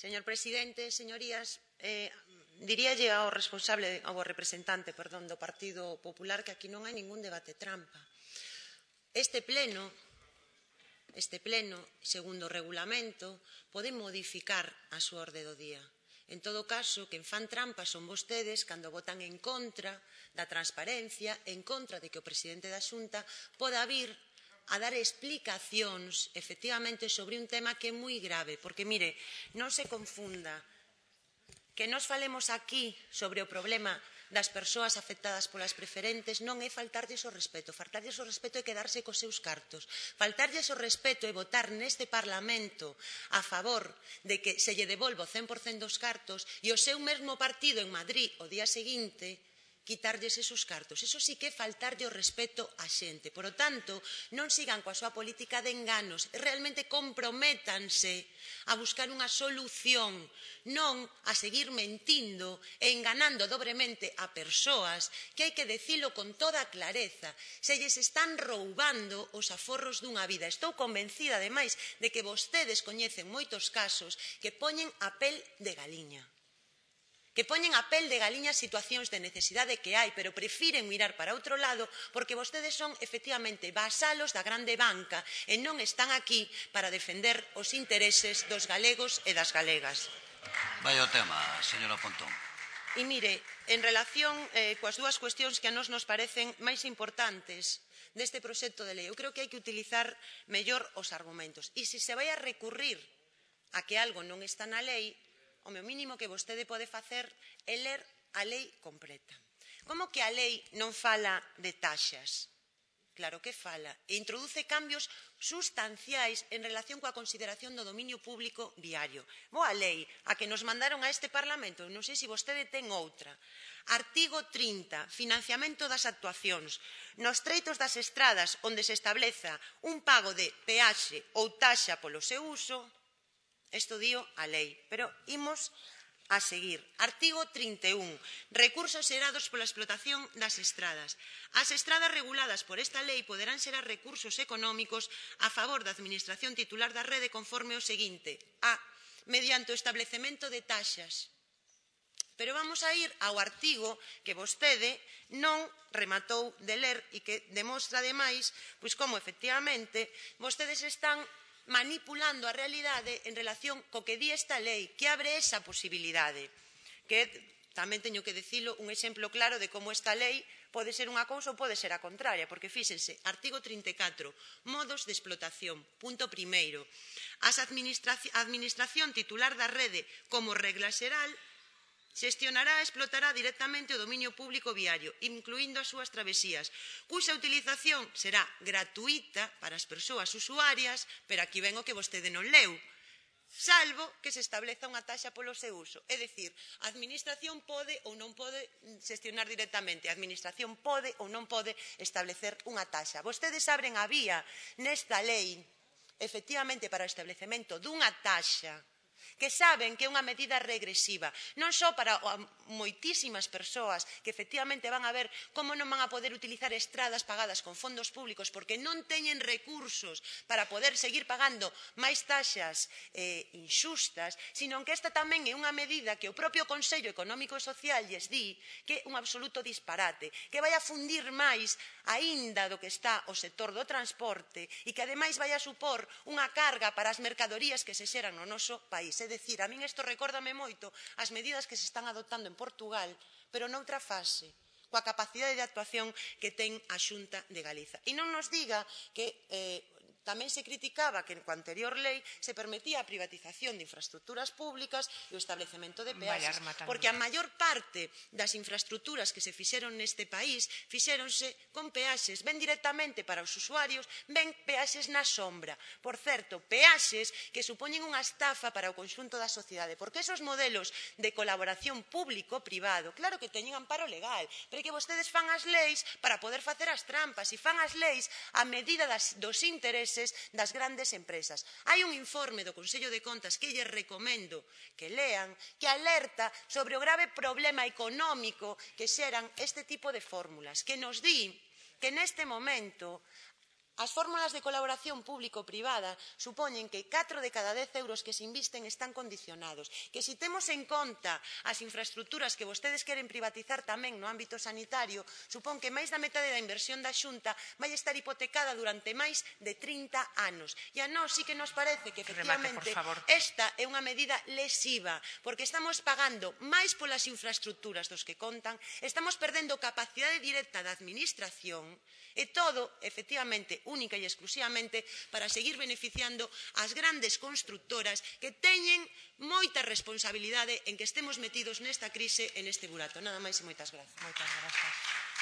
Señor presidente, señorías, diríalle ao responsable, ao representante, perdón, do Partido Popular que aquí non hai ningún debate trampa. Este pleno, segundo o regulamento, pode modificar a súa orde do día. En todo caso, quen fan trampa son vostedes cando votan en contra da transparencia, en contra de que o presidente da Xunta poda vir a dar explicacións, efectivamente, sobre un tema que é moi grave. Porque, mire, non se confunda que nos falemos aquí sobre o problema das persoas afectadas polas preferentes non é faltarlles o respeto. Faltarlles o respeto é quedarse cos seus cartos. Faltarlles o respeto é votar neste Parlamento a favor de que se lle devolva o 100% dos cartos e o seu mesmo partido en Madrid o día seguinte quitarlles esos cartos. Eso sí que é faltarlle o respeto á xente. Por lo tanto, non sigan coa súa política de enganos, realmente comprométanse a buscar unha solución, non a seguir mentindo e enganando dobremente a persoas que hai que dicilo con toda clareza. Se lles están roubando os aforros dunha vida. Estou convencida, ademais, de que vostedes coñecen moitos casos que poñen a pel de galiña. Que poñen a pel de galiña situacións de necesidade que hai, pero prefiren mirar para outro lado porque vostedes son, efectivamente, vasalos da grande banca e non están aquí para defender os intereses dos galegos e das galegas. Vai ao tema, señora Pontón. E mire, en relación coas dúas cuestións que a nos parecen máis importantes deste proxecto de lei, eu creo que hai que utilizar mellor os argumentos. E se se vai a recurrir a que algo non está na lei, o meu mínimo que vostede pode facer é ler a lei completa. Como que a lei non fala de taxas? Claro que fala. E introduce cambios sustanciais en relación coa consideración do dominio público viario. Boa lei, a que nos mandaron a este Parlamento, non sei se vostede ten outra. Artigo 30, financiamento das actuacións. Nos treitos das estradas onde se estableza un pago de peaxe ou taxa polo seu uso, isto dio a lei, pero imos a seguir. Artigo 31. Recursos xerados pola explotación das estradas. As estradas reguladas por esta lei poderán xerar recursos económicos a favor da administración titular da rede conforme o seguinte. A. Mediante o establecemento de taxas. Pero vamos a ir ao artigo que vostede non rematou de ler e que demostra, ademais, pois como, efectivamente, vostedes están manipulando a realidade en relación co que di esta lei, que abre esa posibilidade. Que tamén teño que dicilo un exemplo claro de como esta lei pode ser unha cousa ou pode ser a contraria, porque fíxense, artigo 34, modos de explotación, punto primeiro. A administración titular da rede, como regla xeral, xestionará e explotará directamente o dominio público viario, incluindo as súas travesías, cuxa utilización será gratuíta para as persoas usuarias, pero aquí ven o que vostede non leu, salvo que se estableza unha taxa polo seu uso. É dicir, a administración pode ou non pode xestionar directamente, a administración pode ou non pode establecer unha taxa. Vostedes abren a vía nesta lei, efectivamente, para o establecemento dunha taxa, que saben que é unha medida regresiva, non só para moitísimas persoas que efectivamente van a ver como non van a poder utilizar estradas pagadas con fondos públicos porque non teñen recursos para poder seguir pagando máis taxas inxustas, sino que esta tamén é unha medida que o propio Consello Económico e Social lles di que é un absoluto disparate, que vai a fundir máis aínda do que está o sector do transporte e que ademais vai a supor unha carga para as mercadorías que se xeran no noso país. É dicir, a min isto recórdame moito as medidas que se están adoptando en Portugal, pero noutra fase, coa capacidade de actuación que ten a Xunta de Galiza. E non nos diga que tamén se criticaba que coa anterior lei se permitía a privatización de infraestructuras públicas e o establecemento de peaxes, porque a maior parte das infraestructuras que se fixeron neste país fixéronse con peaxes, ben directamente para os usuarios, ben peaxes na sombra. Por certo, peaxes que supoñen unha estafa para o conxunto da sociedade, porque esos modelos de colaboración público-privado, claro que teñen amparo legal, pero é que vostedes fan as leis para poder facer as trampas e fan as leis a medida dos intereses das grandes empresas. Hai un informe do Consello de Contas que lles recomendo que lean, que alerta sobre o grave problema económico que xeran este tipo de fórmulas, que nos di que neste momento As fórmulas de colaboración público-privada supoñen que 4 de cada 10 euros que se invisten están condicionados, que se temos en conta as infraestructuras que vostedes queren privatizar tamén no ámbito sanitario, supón que máis da metade da inversión da Xunta vai estar hipotecada durante máis de 30 anos. E a nós sí que nos parece que, efectivamente, esta é unha medida lesiva, porque estamos pagando máis polas infraestructuras dos que contan, estamos perdendo capacidade directa da administración e todo, efectivamente, única e exclusivamente para seguir beneficiando as grandes constructoras que teñen moita responsabilidade en que estemos metidos nesta crise e neste burato. Nada máis e moitas grazas. Moitas grazas.